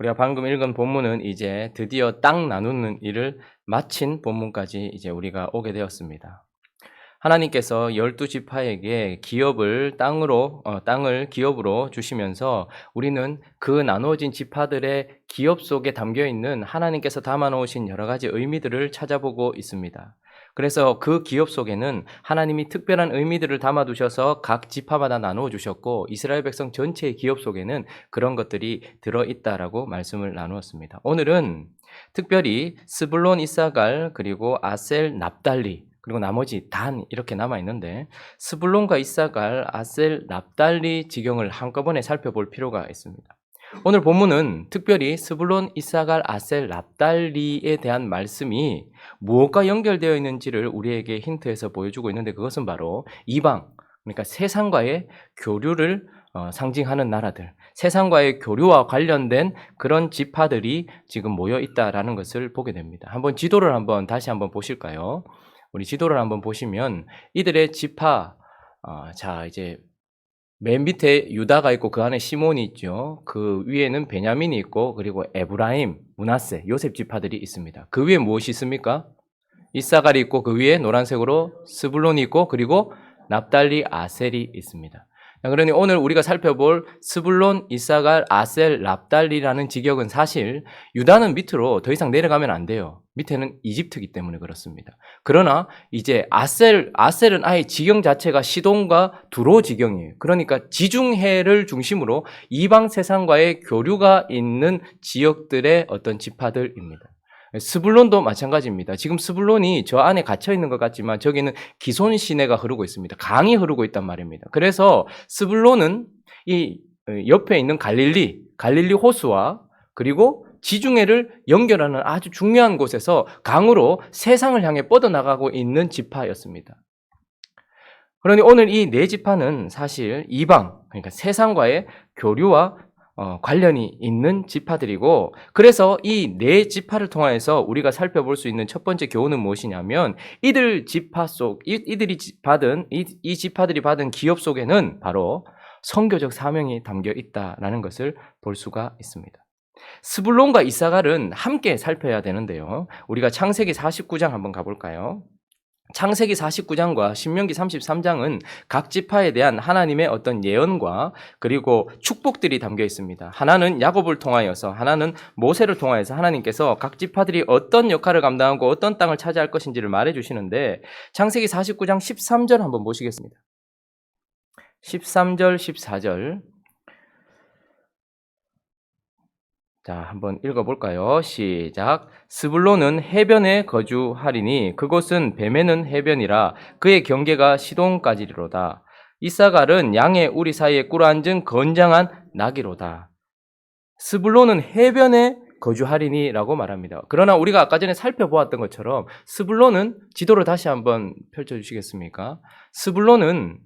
우리가 방금 읽은 본문은 이제 드디어 땅 나누는 일을 마친 본문까지 이제 우리가 오게 되었습니다. 하나님께서 12지파에게 기업을 땅을 기업으로 주시면서 우리는 그 나누어진 지파들의 기업 속에 담겨 있는 하나님께서 담아 놓으신 여러 가지 의미들을 찾아보고 있습니다. 그래서 그 기업 속에는 하나님이 특별한 의미들을 담아 두셔서 각 지파마다 나누어 주셨고 이스라엘 백성 전체의 기업 속에는 그런 것들이 들어 있다라고 말씀을 나누었습니다. 오늘은 특별히 스불론, 이사갈, 그리고 아셀, 납달리, 그리고 나머지 단 이렇게 남아 있는데 스불론과 이사갈, 아셀, 납달리 지경을 한꺼번에 살펴볼 필요가 있습니다. 오늘 본문은 특별히 스불론, 이사갈, 아셀, 납달리에 대한 말씀이 무엇과 연결되어 있는지를 우리에게 힌트해서 보여주고 있는데 그것은 바로 이방, 그러니까 세상과의 교류를 상징하는 나라들, 세상과의 교류와 관련된 그런 지파들이 지금 모여 있다라는 것을 보게 됩니다. 한번 지도를 다시 한번 보실까요? 우리 지도를 한번 보시면 이들의 지파, 자 이제 맨 밑에 유다가 있고 그 안에 시몬이 있죠. 그 위에는 베냐민이 있고 그리고 에브라임, 므낫세, 요셉 지파들이 있습니다. 그 위에 무엇이 있습니까? 이사갈이 있고 그 위에 노란색으로 스불론이 있고 그리고 납달리, 아셀이 있습니다. 그러니 오늘 우리가 살펴볼 스불론, 이사갈, 아셀, 납달리라는 지역은 사실 유다는 밑으로 더 이상 내려가면 안 돼요. 밑에는 이집트이기 때문에 그렇습니다. 그러나 이제 아셀은 아예 지경 자체가 시돈과 두로 지경이에요. 그러니까 지중해를 중심으로 이방 세상과의 교류가 있는 지역들의 어떤 지파들입니다. 스불론도 마찬가지입니다. 지금 스불론이 저 안에 갇혀 있는 것 같지만 저기는 기손 시내가 흐르고 있습니다. 강이 흐르고 있단 말입니다. 그래서 스불론은 이 옆에 있는 갈릴리 호수와 그리고 지중해를 연결하는 아주 중요한 곳에서 강으로 세상을 향해 뻗어나가고 있는 지파였습니다. 그러니 오늘 이 네 지파는 사실 이방, 그러니까 세상과의 교류와 관련이 있는 지파들이고, 그래서 이 네 지파를 통해서 우리가 살펴볼 수 있는 첫 번째 교훈은 무엇이냐면 이들이 받은 이 지파들이 받은 기업 속에는 바로 선교적 사명이 담겨 있다라는 것을 볼 수가 있습니다. 스불론과 이사갈은 함께 살펴야 되는데요. 우리가 창세기 49장 한번 가볼까요? 창세기 49장과 신명기 33장은 각 지파에 대한 하나님의 어떤 예언과 그리고 축복들이 담겨 있습니다. 하나는 야곱을 통하여서, 하나는 모세를 통하여서 하나님께서 각 지파들이 어떤 역할을 감당하고 어떤 땅을 차지할 것인지를 말해주시는데 창세기 49장 13절 한번 보시겠습니다. 13절, 14절 자, 한번 읽어볼까요? 시작. 스불론은 해변에 거주하리니 그곳은 뱀에는 해변이라 그의 경계가 시돈까지로다. 이사갈은 양의 우리 사이에 꿇어앉은 건장한 나귀로다. 스불론은 해변에 거주하리니라고 말합니다. 그러나 우리가 아까 전에 살펴보았던 것처럼 스불론은 지도를 다시 한번 펼쳐주시겠습니까? 스불론은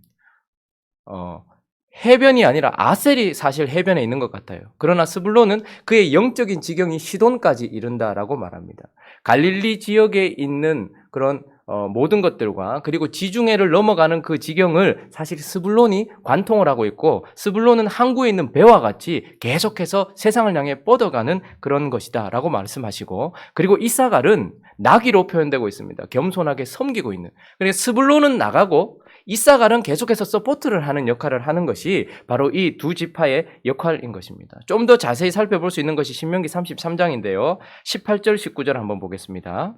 해변이 아니라 아셀이 사실 해변에 있는 것 같아요. 그러나 스불론은 그의 영적인 지경이 시돈까지 이른다라고 말합니다. 갈릴리 지역에 있는 그런 모든 것들과 그리고 지중해를 넘어가는 그 지경을 사실 스불론이 관통을 하고 있고, 스불론은 항구에 있는 배와 같이 계속해서 세상을 향해 뻗어가는 그런 것이다 라고 말씀하시고, 그리고 이사갈은 나귀로 표현되고 있습니다. 겸손하게 섬기고 있는. 그러니까 스불론은 나가고 이사갈은 계속해서 서포트를 하는 역할을 하는 것이 바로 이 두 지파의 역할인 것입니다. 좀 더 자세히 살펴볼 수 있는 것이 신명기 33장인데요. 18절, 19절 한번 보겠습니다.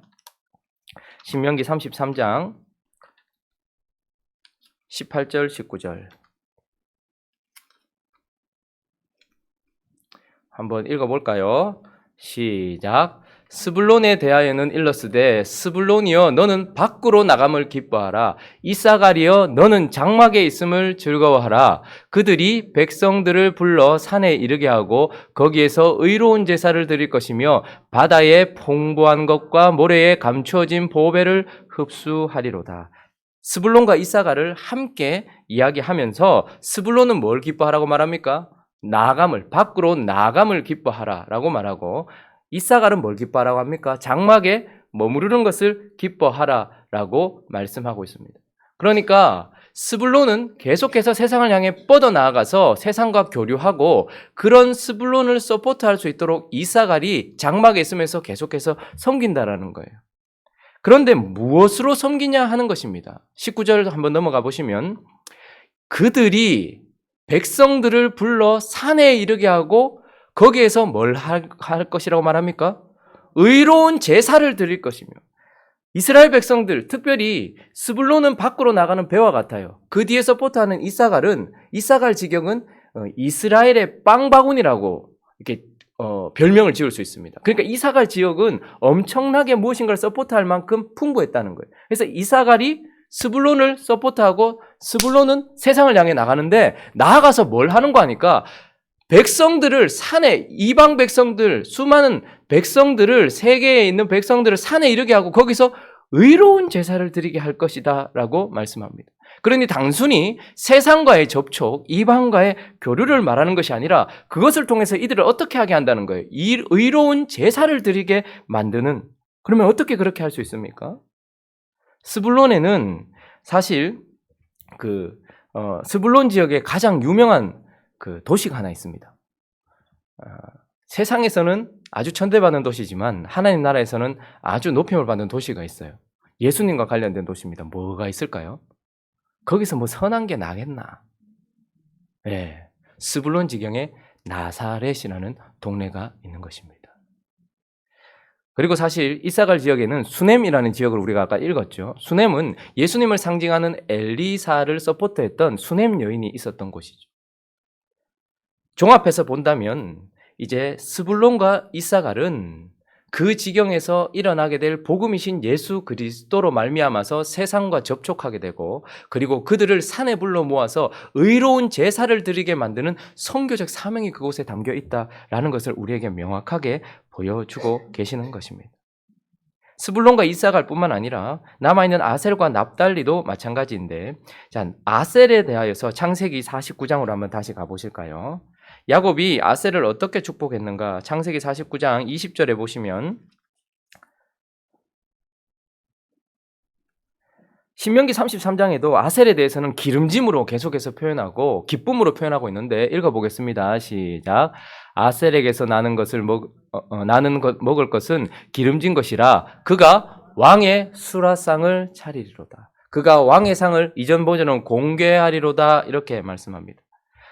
신명기 33장 18절, 19절 한번 읽어볼까요? 시작. 스불론에 대하여는 일렀으되 스불론이여 너는 밖으로 나감을 기뻐하라. 이사갈이여 너는 장막에 있음을 즐거워하라. 그들이 백성들을 불러 산에 이르게 하고 거기에서 의로운 제사를 드릴 것이며 바다의 풍부한 것과 모래에 감추어진 보배를 흡수하리로다. 스불론과 이사갈을 함께 이야기하면서 스불론은 뭘 기뻐하라고 말합니까? 밖으로 나감을 기뻐하라라고 말하고, 이사갈은 뭘 기뻐하라고 합니까? 장막에 머무르는 것을 기뻐하라라고 말씀하고 있습니다. 그러니까 스불론은 계속해서 세상을 향해 뻗어나가서 세상과 교류하고 그런 스불론을 서포트할 수 있도록 이사갈이 장막에 있으면서 계속해서 섬긴다라는 거예요. 그런데 무엇으로 섬기냐 하는 것입니다. 19절 한번 넘어가 보시면 그들이 백성들을 불러 산에 이르게 하고 거기에서 뭘 할 것이라고 말합니까? 의로운 제사를 드릴 것이며 이스라엘 백성들, 특별히 스불론은 밖으로 나가는 배와 같아요. 그 뒤에 서포트하는 이사갈 지경은 이스라엘의 빵바구니라고 이렇게 별명을 지을 수 있습니다. 그러니까 이사갈 지역은 엄청나게 무엇인가를 서포트할 만큼 풍부했다는 거예요. 그래서 이사갈이 스불론을 서포트하고 스불론은 세상을 향해 나가는데 나아가서 뭘 하는 거 하니까 백성들을 산에 이방 백성들 수많은 백성들을 세계에 있는 백성들을 산에 이르게 하고 거기서 의로운 제사를 드리게 할 것이다 라고 말씀합니다. 그러니 단순히 세상과의 접촉, 이방과의 교류를 말하는 것이 아니라 그것을 통해서 이들을 어떻게 하게 한다는 거예요. 이 의로운 제사를 드리게 만드는. 그러면 어떻게 그렇게 할 수 있습니까? 스불론에는 사실 스불론 지역에 가장 유명한 도시가 하나 있습니다. 세상에서는 아주 천대받는 도시지만 하나님 나라에서는 아주 높임을 받는 도시가 있어요. 예수님과 관련된 도시입니다. 뭐가 있을까요? 거기서 뭐 선한 게 나겠나? 네, 스불론 지경에 나사렛이라는 동네가 있는 것입니다. 그리고 사실 이사갈 지역에는 수넴이라는 지역을 우리가 아까 읽었죠. 수넴은 예수님을 상징하는 엘리사를 서포트했던 수넴 여인이 있었던 곳이죠. 종합해서 본다면 이제 스불론과 이사갈은 그 지경에서 일어나게 될 복음이신 예수 그리스도로 말미암아서 세상과 접촉하게 되고 그리고 그들을 산에 불러 모아서 의로운 제사를 드리게 만드는 선교적 사명이 그곳에 담겨 있다라는 것을 우리에게 명확하게 보여주고 계시는 것입니다. 스불론과 이사갈뿐만 아니라 남아있는 아셀과 납달리도 마찬가지인데, 자, 아셀에 대하여서 창세기 49장으로 한번 다시 가보실까요? 야곱이 아셀을 어떻게 축복했는가? 창세기 49장 20절에 보시면 신명기 33장에도 아셀에 대해서는 기름짐으로 계속해서 표현하고 기쁨으로 표현하고 있는데 읽어보겠습니다. 시작. 아셀에게서 먹을 것은 기름진 것이라 그가 왕의 수라상을 차리리로다. 그가 왕의 상을 이전 버전은 공개하리로다. 이렇게 말씀합니다.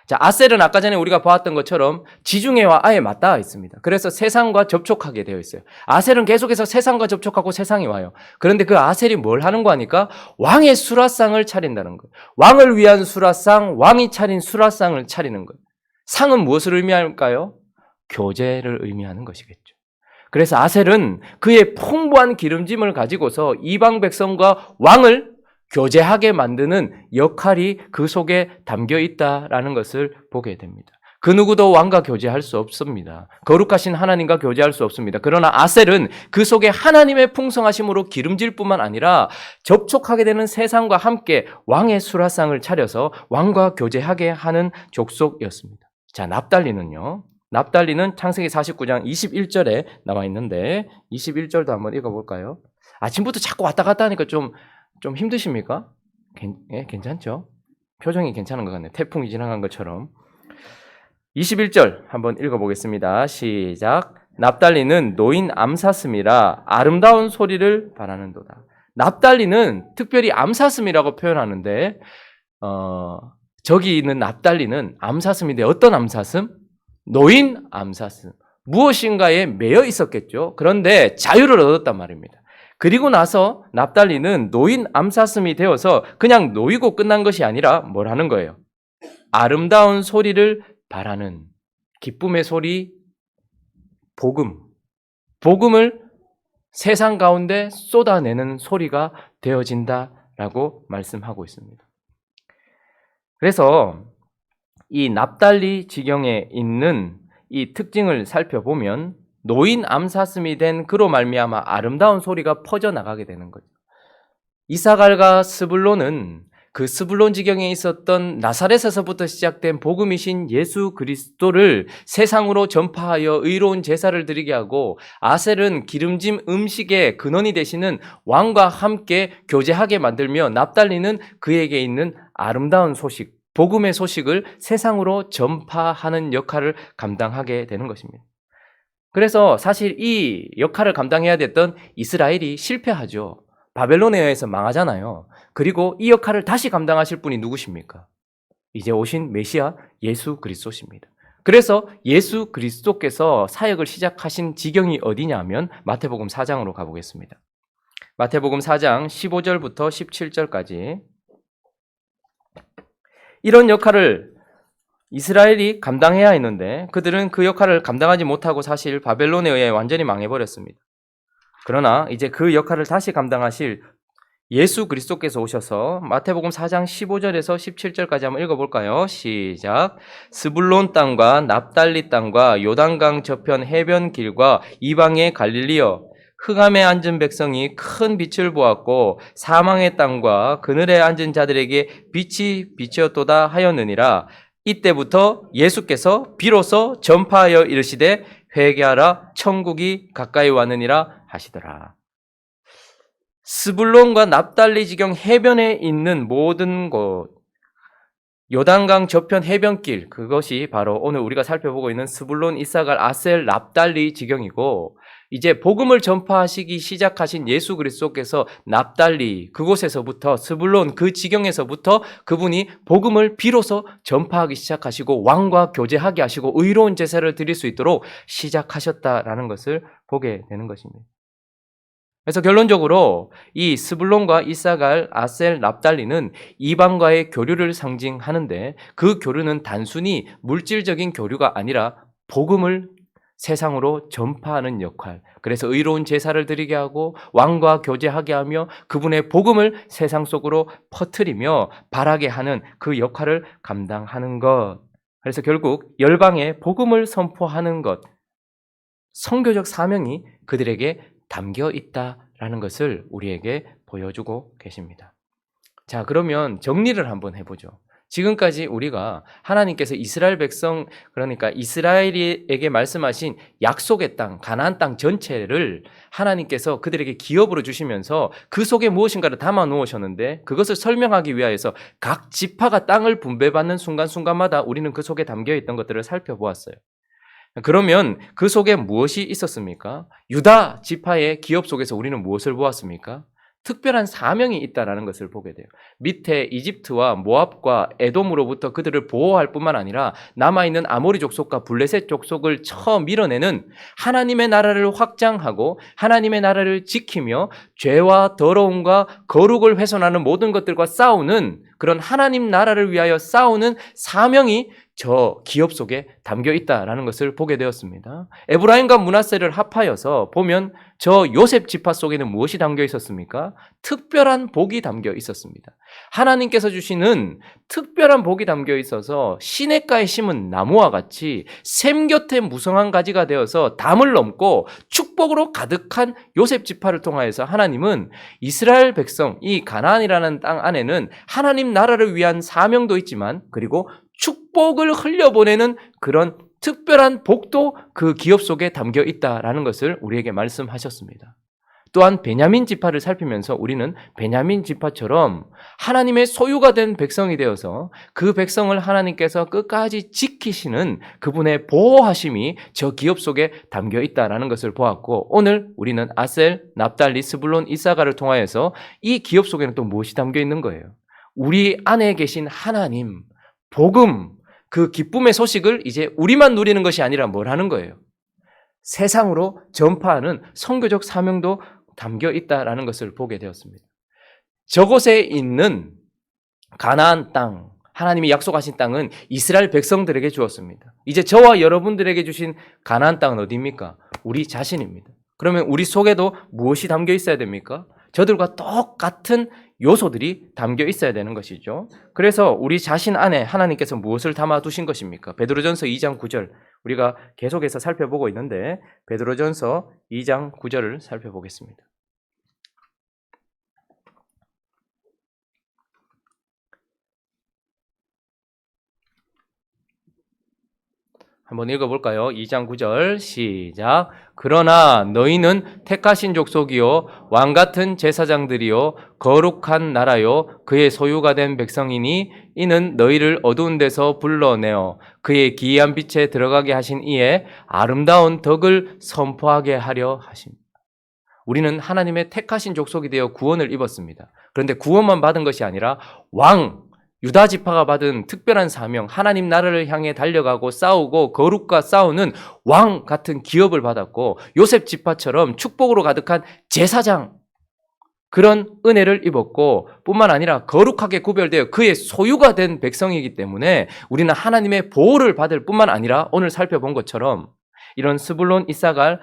자, 아셀은 아까 전에 우리가 보았던 것처럼 지중해와 아예 맞닿아 있습니다. 그래서 세상과 접촉하게 되어 있어요. 아셀은 계속해서 세상과 접촉하고 세상이 와요. 그런데 그 아셀이 뭘 하는 거 하니까 왕의 수라상을 차린다는 거예요. 왕을 위한 수라상, 왕이 차린 수라상을 차리는 거예요. 상은 무엇을 의미할까요? 교제를 의미하는 것이겠죠. 그래서 아셀은 그의 풍부한 기름짐을 가지고서 이방 백성과 왕을 교제하게 만드는 역할이 그 속에 담겨 있다라는 것을 보게 됩니다. 그 누구도 왕과 교제할 수 없습니다. 거룩하신 하나님과 교제할 수 없습니다. 그러나 아셀은 그 속에 하나님의 풍성하심으로 기름질 뿐만 아니라 접촉하게 되는 세상과 함께 왕의 수라상을 차려서 왕과 교제하게 하는 족속이었습니다. 자, 납달리는요. 납달리는 창세기 49장 21절에 나와 있는데 21절도 한번 읽어볼까요? 아침부터 자꾸 왔다 갔다 하니까 좀 힘드십니까? 괜찮죠? 표정이 괜찮은 것 같네요. 태풍이 지나간 것처럼. 21절 한번 읽어보겠습니다. 시작. 납달리는 노인 암사슴이라 아름다운 소리를 바라는도다. 납달리는 특별히 암사슴이라고 표현하는데 저기 있는 납달리는 암사슴인데 어떤 암사슴? 노인 암사슴. 무엇인가에 매여 있었겠죠. 그런데 자유를 얻었단 말입니다. 그리고 나서 납달리는 노인 암사슴이 되어서 그냥 놓이고 끝난 것이 아니라 뭘 하는 거예요? 아름다운 소리를 바라는 기쁨의 소리, 복음을 세상 가운데 쏟아내는 소리가 되어진다라고 말씀하고 있습니다. 그래서 이 납달리 지경에 있는 이 특징을 살펴보면 노인 암사슴이 된 그로 말미암아 아름다운 소리가 퍼져나가게 되는 거죠. 이사갈과 스불론은 그 스불론 지경에 있었던 나사렛에서부터 시작된 복음이신 예수 그리스도를 세상으로 전파하여 의로운 제사를 드리게 하고 아셀은 기름짐 음식의 근원이 되시는 왕과 함께 교제하게 만들며 납달리는 그에게 있는 아름다운 소식, 복음의 소식을 세상으로 전파하는 역할을 감당하게 되는 것입니다. 그래서 사실 이 역할을 감당해야 됐던 이스라엘이 실패하죠. 바벨론에 의해서 망하잖아요. 그리고 이 역할을 다시 감당하실 분이 누구십니까? 이제 오신 메시아 예수 그리스도십니다. 그래서 예수 그리스도께서 사역을 시작하신 지경이 어디냐면 마태복음 4장으로 가보겠습니다. 마태복음 4장 15절부터 17절까지 이런 역할을 이스라엘이 감당해야 했는데 그들은 그 역할을 감당하지 못하고 사실 바벨론에 의해 완전히 망해버렸습니다. 그러나 이제 그 역할을 다시 감당하실 예수 그리스도께서 오셔서 마태복음 4장 15절에서 17절까지 한번 읽어볼까요? 시작. 스불론 땅과 납달리 땅과 요단강 저편 해변길과 이방의 갈릴리여, 흑암에 앉은 백성이 큰 빛을 보았고 사망의 땅과 그늘에 앉은 자들에게 빛이 비치었도다 하였느니라. 이때부터 예수께서 비로소 전파하여 이르시되 회개하라, 천국이 가까이 왔느니라 하시더라. 스불론과 납달리 지경 해변에 있는 모든 곳, 요단강 저편 해변길, 그것이 바로 오늘 우리가 살펴보고 있는 스불론, 이사갈, 아셀, 납달리 지경이고, 이제 복음을 전파하시기 시작하신 예수 그리스도께서 납달리 그곳에서부터, 스불론 그 지경에서부터 그분이 복음을 비로소 전파하기 시작하시고 왕과 교제하게 하시고 의로운 제사를 드릴 수 있도록 시작하셨다라는 것을 보게 되는 것입니다. 그래서 결론적으로 이 스불론과 이사갈, 아셀, 납달리는 이방과의 교류를 상징하는데 그 교류는 단순히 물질적인 교류가 아니라 복음을 세상으로 전파하는 역할, 그래서 의로운 제사를 드리게 하고 왕과 교제하게 하며 그분의 복음을 세상 속으로 퍼뜨리며 바라게 하는 그 역할을 감당하는 것. 그래서 결국 열방에 복음을 선포하는 것, 선교적 사명이 그들에게 담겨 있다라는 것을 우리에게 보여주고 계십니다. 자, 그러면 정리를 한번 해보죠. 지금까지 우리가 하나님께서 이스라엘 백성, 그러니까 이스라엘에게 말씀하신 약속의 땅, 가나안 땅 전체를 하나님께서 그들에게 기업으로 주시면서 그 속에 무엇인가를 담아 놓으셨는데 그것을 설명하기 위하여서 각 지파가 땅을 분배받는 순간순간마다 우리는 그 속에 담겨 있던 것들을 살펴보았어요. 그러면 그 속에 무엇이 있었습니까? 유다 지파의 기업 속에서 우리는 무엇을 보았습니까? 특별한 사명이 있다는 것을 보게 돼요. 밑에 이집트와 모압과 에돔으로부터 그들을 보호할 뿐만 아니라 남아있는 아모리 족속과 블레셋 족속을 쳐 밀어내는 하나님의 나라를 확장하고 하나님의 나라를 지키며 죄와 더러움과 거룩을 훼손하는 모든 것들과 싸우는 그런 하나님 나라를 위하여 싸우는 사명이 저 기업 속에 담겨 있다라는 것을 보게 되었습니다. 에브라임과 므낫세를 합하여서 보면 저 요셉 지파 속에는 무엇이 담겨 있었습니까? 특별한 복이 담겨 있었습니다. 하나님께서 주시는 특별한 복이 담겨 있어서 시냇가에 심은 나무와 같이 샘 곁에 무성한 가지가 되어서 담을 넘고 축복으로 가득한 요셉 지파를 통하여서 하나님은 이스라엘 백성, 이 가나안이라는 땅 안에는 하나님 나라를 위한 사명도 있지만 그리고 축복을 흘려보내는 그런 특별한 복도 그 기업 속에 담겨 있다라는 것을 우리에게 말씀하셨습니다. 또한 베냐민 지파를 살피면서 우리는 베냐민 지파처럼 하나님의 소유가 된 백성이 되어서 그 백성을 하나님께서 끝까지 지키시는 그분의 보호하심이 저 기업 속에 담겨 있다라는 것을 보았고, 오늘 우리는 아셀, 납달리, 스불론, 이사가를 통하여서 이 기업 속에는 또 무엇이 담겨 있는 거예요? 우리 안에 계신 하나님, 복음, 그 기쁨의 소식을 이제 우리만 누리는 것이 아니라 뭘 하는 거예요? 세상으로 전파하는 선교적 사명도 담겨 있다라는 것을 보게 되었습니다. 저곳에 있는 가나안 땅, 하나님이 약속하신 땅은 이스라엘 백성들에게 주었습니다. 이제 저와 여러분들에게 주신 가나안 땅은 어디입니까? 우리 자신입니다. 그러면 우리 속에도 무엇이 담겨 있어야 됩니까? 저들과 똑같은 요소들이 담겨 있어야 되는 것이죠. 그래서 우리 자신 안에 하나님께서 무엇을 담아두신 것입니까? 베드로전서 2장 9절, 우리가 계속해서 살펴보고 있는데 베드로전서 2장 9절을 살펴보겠습니다. 한번 읽어볼까요? 2장 9절 시작. 그러나 너희는 택하신 족속이요 왕 같은 제사장들이요 거룩한 나라요 그의 소유가 된 백성이니 이는 너희를 어두운 데서 불러내어 그의 기이한 빛에 들어가게 하신 이에 아름다운 덕을 선포하게 하려 하십니다. 우리는 하나님의 택하신 족속이 되어 구원을 입었습니다. 그런데 구원만 받은 것이 아니라 유다 지파가 받은 특별한 사명, 하나님 나라를 향해 달려가고 싸우고 거룩과 싸우는 왕 같은 기업을 받았고 요셉 지파처럼 축복으로 가득한 제사장 그런 은혜를 입었고 뿐만 아니라 거룩하게 구별되어 그의 소유가 된 백성이기 때문에 우리는 하나님의 보호를 받을 뿐만 아니라 오늘 살펴본 것처럼 이런 스불론, 이사갈,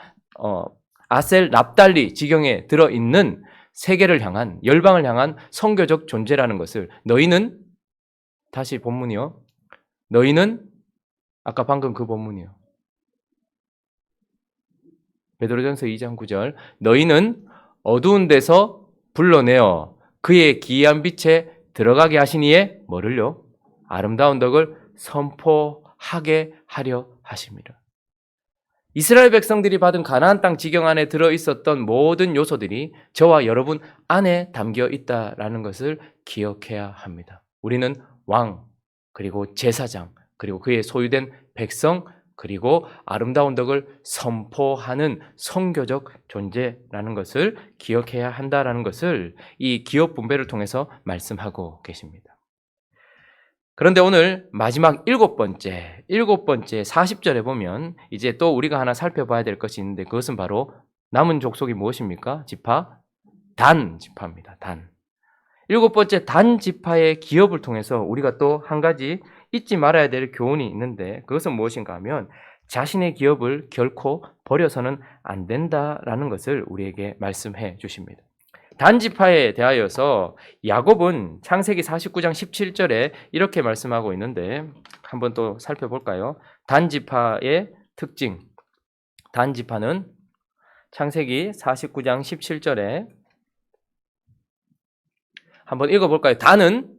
아셀, 납달리 지경에 들어있는 세계를 향한 열방을 향한 선교적 존재라는 것을 너희는 다시 본문이요. 너희는 아까 방금 그 본문이요. 베드로전서 2장 9절 너희는 어두운 데서 불러내어 그의 기이한 빛에 들어가게 하시니에 뭐를요? 아름다운 덕을 선포하게 하려 하십니다. 이스라엘 백성들이 받은 가나안 땅 지경 안에 들어있었던 모든 요소들이 저와 여러분 안에 담겨 있다라는 것을 기억해야 합니다. 우리는 왕, 그리고 제사장, 그리고 그의 소유된 백성, 그리고 아름다운 덕을 선포하는 선교적 존재라는 것을 기억해야 한다라는 것을 이 기업 분배를 통해서 말씀하고 계십니다. 그런데 오늘 마지막 일곱 번째 40절에 보면 이제 또 우리가 하나 살펴봐야 될 것이 있는데 그것은 바로 남은 족속이 무엇입니까? 지파? 단 지파입니다. 단. 일곱 번째 단 지파의 기업을 통해서 우리가 또 한 가지 잊지 말아야 될 교훈이 있는데 그것은 무엇인가 하면 자신의 기업을 결코 버려서는 안 된다라는 것을 우리에게 말씀해 주십니다. 단 지파에 대하여서 야곱은 창세기 49장 17절에 이렇게 말씀하고 있는데 한번 또 살펴볼까요? 단 지파의 특징. 단 지파는 창세기 49장 17절에 한번 읽어볼까요? 단은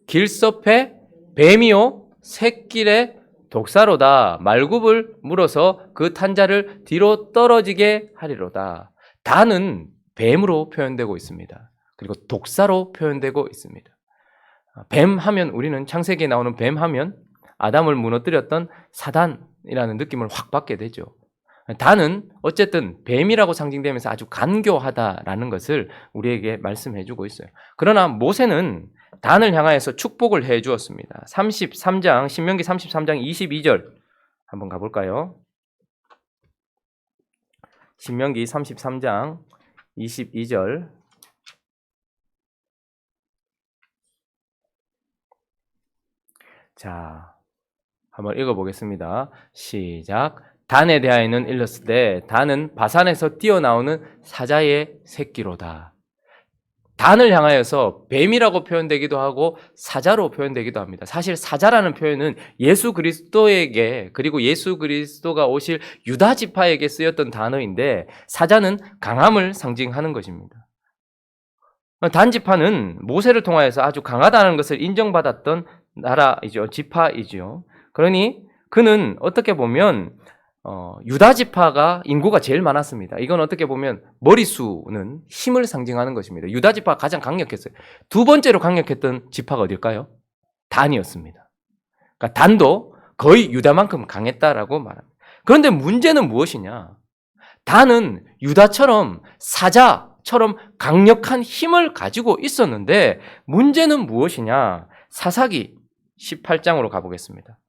길섭의 뱀이요 샛길의 독사로다. 말굽을 물어서 그 탄자를 뒤로 떨어지게 하리로다. 단은 뱀으로 표현되고 있습니다. 그리고 독사로 표현되고 있습니다. 뱀 하면 우리는 창세기에 나오는 뱀 하면 아담을 무너뜨렸던 사단이라는 느낌을 확 받게 되죠. 단은 어쨌든 뱀이라고 상징되면서 아주 간교하다라는 것을 우리에게 말씀해 주고 있어요. 그러나 모세는 단을 향하여서 축복을 해 주었습니다. 33장 신명기 33장 22절 한번 가볼까요? 신명기 33장 22절 자, 한번 읽어보겠습니다. 시작. 단에 대하여는 일렀으되 단은 바산에서 뛰어나오는 사자의 새끼로다. 단을 향하여서 뱀이라고 표현되기도 하고 사자로 표현되기도 합니다. 사실 사자라는 표현은 예수 그리스도에게 그리고 예수 그리스도가 오실 유다 지파에게 쓰였던 단어인데 사자는 강함을 상징하는 것입니다. 단 지파는 모세를 통하여서 아주 강하다는 것을 인정받았던 나라이죠. 지파이죠. 그러니 그는 어떻게 보면 유다 지파가 인구가 제일 많았습니다. 이건 어떻게 보면 머리수는 힘을 상징하는 것입니다. 유다 지파가 가장 강력했어요. 두 번째로 강력했던 지파가 어딜까요? 단이었습니다. 그러니까 단도 거의 유다만큼 강했다라고 말합니다. 그런데 문제는 무엇이냐? 단은 유다처럼 사자처럼 강력한 힘을 가지고 있었는데 문제는 무엇이냐? 사사기 18장으로 가보겠습니다.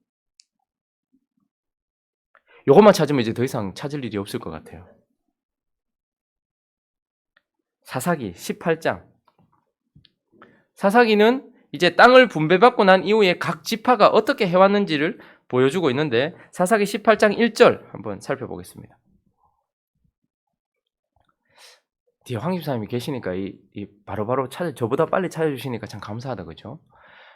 이것만 찾으면 이제 더 이상 찾을 일이 없을 것 같아요. 사사기 18장. 사사기는 이제 땅을 분배받고 난 이후에 각 지파가 어떻게 해왔는지를 보여주고 있는데 사사기 18장 1절 한번 살펴보겠습니다. 뒤에 황 집사님이 계시니까 바로바로 저보다 빨리 찾아주시니까 참 감사하다, 그죠?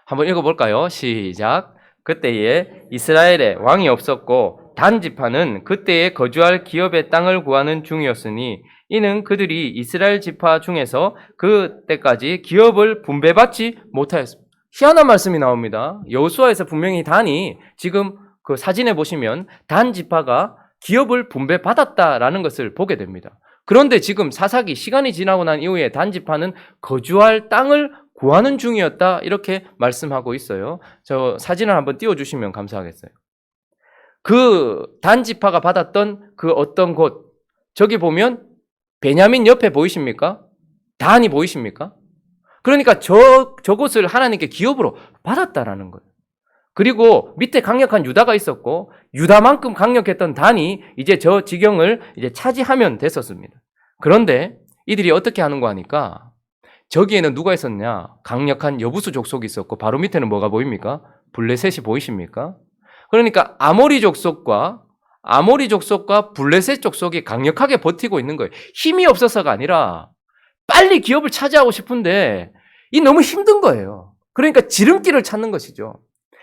한번 읽어볼까요? 시작. 그때에 이스라엘에 왕이 없었고 단 지파는 그때에 거주할 기업의 땅을 구하는 중이었으니 이는 그들이 이스라엘 지파 중에서 그때까지 기업을 분배받지 못하였습니다. 희한한 말씀이 나옵니다. 여호수아에서 분명히 단이 지금 그 사진에 보시면 단 지파가 기업을 분배받았다라는 것을 보게 됩니다. 그런데 지금 사사기 시간이 지나고 난 이후에 단 지파는 거주할 땅을 구하는 중이었다 이렇게 말씀하고 있어요. 저 사진을 한번 띄워주시면 감사하겠어요. 그 단 지파가 받았던 그 어떤 곳, 저기 보면 베냐민 옆에 보이십니까? 단이 보이십니까? 그러니까 저곳을 하나님께 기업으로 받았다라는 거예요. 그리고 밑에 강력한 유다가 있었고 유다만큼 강력했던 단이 이제 저 지경을 이제 차지하면 됐었습니다. 그런데 이들이 어떻게 하는 거 하니까 저기에는 누가 있었냐? 강력한 여부수 족속이 있었고 바로 밑에는 뭐가 보입니까? 블레셋이 보이십니까? 그러니까 아모리 족속과 블레셋 족속이 강력하게 버티고 있는 거예요. 힘이 없어서가 아니라 빨리 기업을 차지하고 싶은데 이 너무 힘든 거예요. 그러니까 지름길을 찾는 것이죠.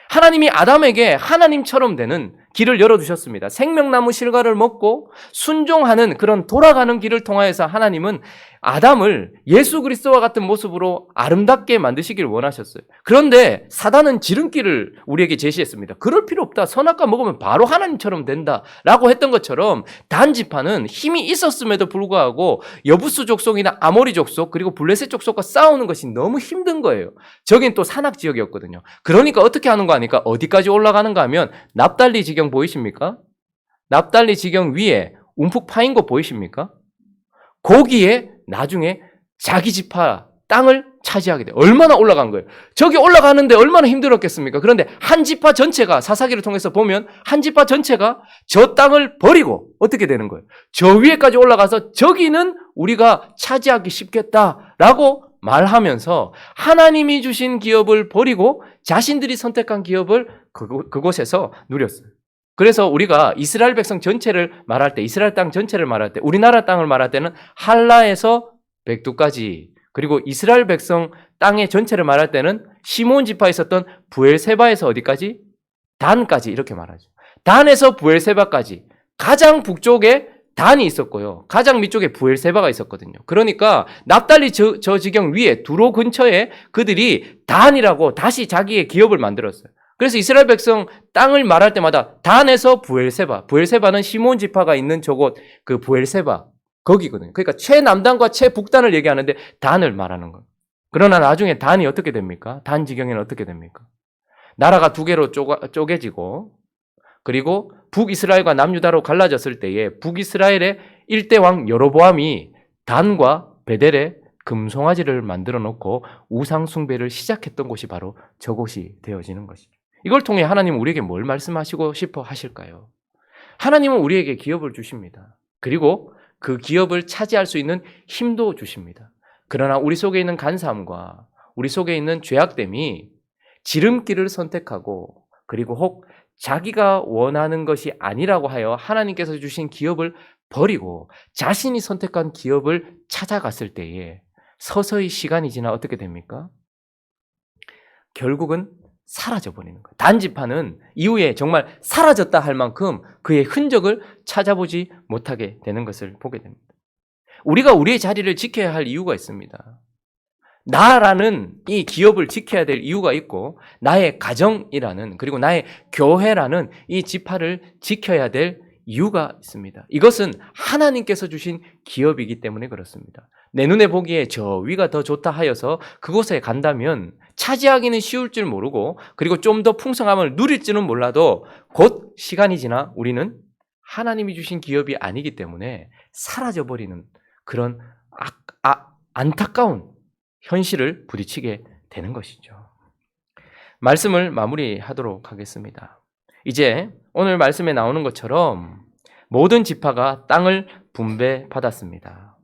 하나님이 아담에게 하나님처럼 되는 길을 열어주셨습니다. 생명나무 실과를 먹고 순종하는 그런 돌아가는 길을 통하여서 하나님은 아담을 예수 그리스도와 같은 모습으로 아름답게 만드시길 원하셨어요. 그런데 사단은 지름길을 우리에게 제시했습니다. 그럴 필요 없다. 선악과 먹으면 바로 하나님처럼 된다라고 했던 것처럼 단 지파는 힘이 있었음에도 불구하고 여부수 족속이나 아모리 족속 그리고 블레셋 족속과 싸우는 것이 너무 힘든 거예요. 저긴 또 산악 지역이었거든요. 그러니까 어떻게 하는 거 아니까 어디까지 올라가는가 하면 납달리 지경 보이십니까? 납달리 지경 위에 움푹 파인 거 보이십니까? 거기에 나중에 자기 지파 땅을 차지하게 돼요. 얼마나 올라간 거예요. 저기 올라가는데 얼마나 힘들었겠습니까? 그런데 한 지파 전체가 사사기를 통해서 보면 한 지파 전체가 저 땅을 버리고 어떻게 되는 거예요? 저 위에까지 올라가서 저기는 우리가 차지하기 쉽겠다라고 말하면서 하나님이 주신 기업을 버리고 자신들이 선택한 기업을 그곳에서 누렸어요. 그래서 우리가 이스라엘 백성 전체를 말할 때, 이스라엘 땅 전체를 말할 때, 우리나라 땅을 말할 때는 할라에서 백두까지, 그리고 이스라엘 백성 땅의 전체를 말할 때는 시몬 지파에 있었던 부엘세바에서 어디까지? 단까지 이렇게 말하죠. 단에서 부엘세바까지 가장 북쪽에 단이 있었고요. 가장 밑쪽에 부엘세바가 있었거든요. 그러니까 납달리 저 지경 위에 두로 근처에 그들이 단이라고 다시 자기의 기업을 만들었어요. 그래서 이스라엘 백성 땅을 말할 때마다 단에서 부엘세바는 시몬 지파가 있는 저곳 그 부엘세바 거기거든요. 그러니까 최남단과 최북단을 얘기하는데 단을 말하는 거예요. 그러나 나중에 단이 어떻게 됩니까? 단 지경에는 어떻게 됩니까? 나라가 두 개로 쪼개지고 그리고 북이스라엘과 남유다로 갈라졌을 때에 북이스라엘의 일대 왕 여로보암이 단과 베델에 금송아지를 만들어 놓고 우상 숭배를 시작했던 곳이 바로 저곳이 되어지는 것이죠. 이걸 통해 하나님은 우리에게 뭘 말씀하시고 싶어 하실까요? 하나님은 우리에게 기업을 주십니다. 그리고 그 기업을 차지할 수 있는 힘도 주십니다. 그러나 우리 속에 있는 간사함과 우리 속에 있는 죄악됨이 지름길을 선택하고 그리고 혹 자기가 원하는 것이 아니라고 하여 하나님께서 주신 기업을 버리고 자신이 선택한 기업을 찾아갔을 때에 서서히 시간이 지나 어떻게 됩니까? 결국은 사라져버리는 거예요. 단지파는 이후에 정말 사라졌다 할 만큼 그의 흔적을 찾아보지 못하게 되는 것을 보게 됩니다. 우리가 우리의 자리를 지켜야 할 이유가 있습니다. 나라는 이 기업을 지켜야 될 이유가 있고 나의 가정이라는 그리고 나의 교회라는 이 지파를 지켜야 될 이유가 있습니다. 이것은 하나님께서 주신 기업이기 때문에 그렇습니다. 내 눈에 보기에 저 위가 더 좋다 하여서 그곳에 간다면 차지하기는 쉬울 줄 모르고 그리고 좀 더 풍성함을 누릴지는 몰라도 곧 시간이 지나 우리는 하나님이 주신 기업이 아니기 때문에 사라져버리는 그런 안타까운 현실을 부딪히게 되는 것이죠. 말씀을 마무리하도록 하겠습니다. 이제 오늘 말씀에 나오는 것처럼 모든 지파가 땅을 분배받았습니다.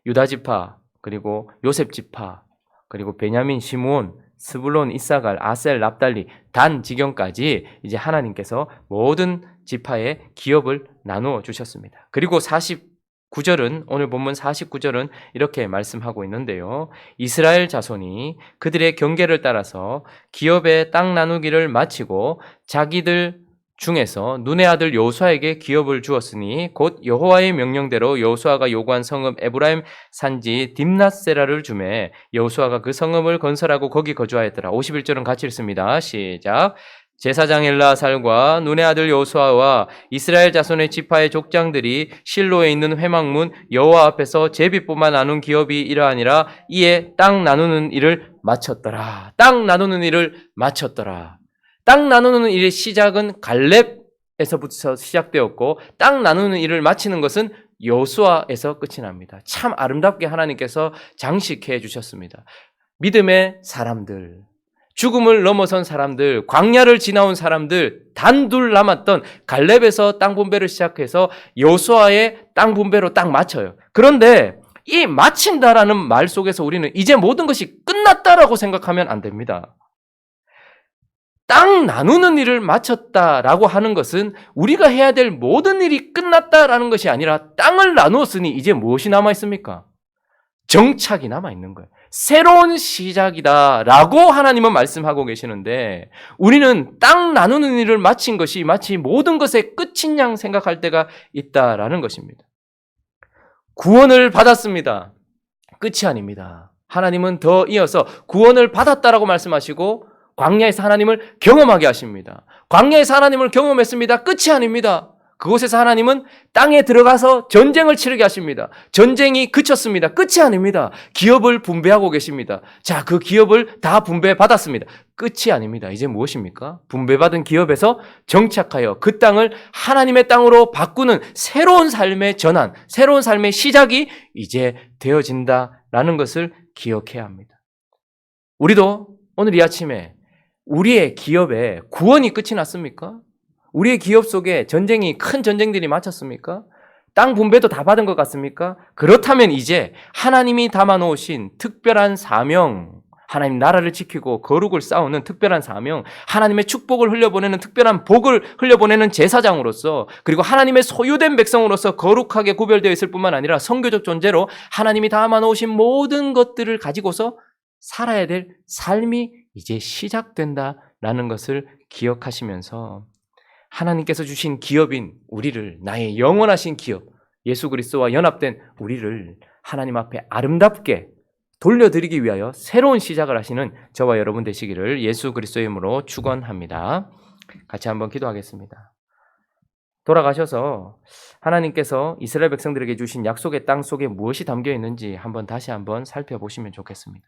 유다 지파, 그리고 요셉 지파, 그리고 베냐민, 시므온, 스불론, 이사갈, 아셀, 납달리, 단 지경까지 이제 하나님께서 모든 지파의 기업을 나누어 주셨습니다. 그리고 49절은 오늘 본문 49절은 이렇게 말씀하고 있는데요. 이스라엘 자손이 그들의 경계를 따라서 기업의 땅 나누기를 마치고 자기들 중에서 눈의 아들 여호수아에게 기업을 주었으니 곧 여호와의 명령대로 여호수아가 요구한 성읍 에브라임 산지 딥낫세라를 주매 여호수아가 그 성읍을 건설하고 거기 거주하였더라. 51절은 같이 읽습니다. 시작. 제사장 엘라살과 눈의 아들 여호수아와 이스라엘 자손의 지파의 족장들이 실로에 있는 회막문 여호와 앞에서 제비뽑아 나눈 기업이 이러하니라. 이에 땅 나누는 일을 마쳤더라. 땅 나누는 일을 마쳤더라. 땅 나누는 일의 시작은 갈렙에서부터 시작되었고 땅 나누는 일을 마치는 것은 여호수아에서 끝이 납니다. 참 아름답게 하나님께서 장식해 주셨습니다. 믿음의 사람들, 죽음을 넘어선 사람들, 광야를 지나온 사람들, 단둘 남았던 갈렙에서 땅 분배를 시작해서 여호수아의 땅 분배로 딱 맞춰요. 그런데 이 마친다라는 말 속에서 우리는 이제 모든 것이 끝났다라고 생각하면 안 됩니다. 땅 나누는 일을 마쳤다라고 하는 것은 우리가 해야 될 모든 일이 끝났다라는 것이 아니라 땅을 나누었으니 이제 무엇이 남아있습니까? 정착이 남아있는 거예요. 새로운 시작이다라고 하나님은 말씀하고 계시는데 우리는 땅 나누는 일을 마친 것이 마치 모든 것의 끝인 양 생각할 때가 있다라는 것입니다. 구원을 받았습니다. 끝이 아닙니다. 하나님은 더 이어서 구원을 받았다라고 말씀하시고 광야에서 하나님을 경험하게 하십니다. 광야에서 하나님을 경험했습니다. 끝이 아닙니다. 그곳에서 하나님은 땅에 들어가서 전쟁을 치르게 하십니다. 전쟁이 그쳤습니다. 끝이 아닙니다. 기업을 분배하고 계십니다. 자, 그 기업을 다 분배받았습니다. 끝이 아닙니다. 이제 무엇입니까? 분배받은 기업에서 정착하여 그 땅을 하나님의 땅으로 바꾸는 새로운 삶의 전환, 새로운 삶의 시작이 이제 되어진다라는 것을 기억해야 합니다. 우리도 오늘 이 아침에 우리의 기업에 구원이 끝이 났습니까? 우리의 기업 속에 큰 전쟁들이 마쳤습니까? 땅 분배도 다 받은 것 같습니까? 그렇다면 이제 하나님이 담아놓으신 특별한 사명, 하나님 나라를 지키고 거룩을 쌓우는 특별한 사명, 하나님의 축복을 흘려보내는 특별한 복을 흘려보내는 제사장으로서, 그리고 하나님의 소유된 백성으로서 거룩하게 구별되어 있을 뿐만 아니라 선교적 존재로 하나님이 담아놓으신 모든 것들을 가지고서 살아야 될 삶이 이제 시작된다라는 것을 기억하시면서 하나님께서 주신 기업인 우리를, 나의 영원하신 기업 예수 그리스도와 연합된 우리를 하나님 앞에 아름답게 돌려드리기 위하여 새로운 시작을 하시는 저와 여러분 되시기를 예수 그리스도의 이름으로 축원합니다. 같이 한번 기도하겠습니다. 돌아가셔서 하나님께서 이스라엘 백성들에게 주신 약속의 땅 속에 무엇이 담겨 있는지 다시 한번 살펴보시면 좋겠습니다.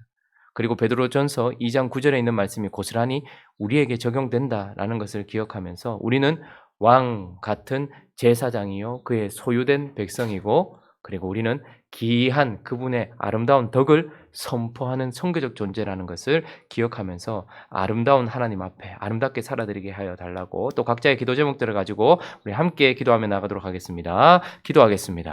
그리고 베드로전서 2장 9절에 있는 말씀이 고스란히 우리에게 적용된다라는 것을 기억하면서 우리는 왕 같은 제사장이요 그의 소유된 백성이고, 그리고 우리는 기이한 그분의 아름다운 덕을 선포하는 선교적 존재라는 것을 기억하면서 아름다운 하나님 앞에 아름답게 살아드리게 하여 달라고, 또 각자의 기도 제목들을 가지고 우리 함께 기도하며 나가도록 하겠습니다. 기도하겠습니다.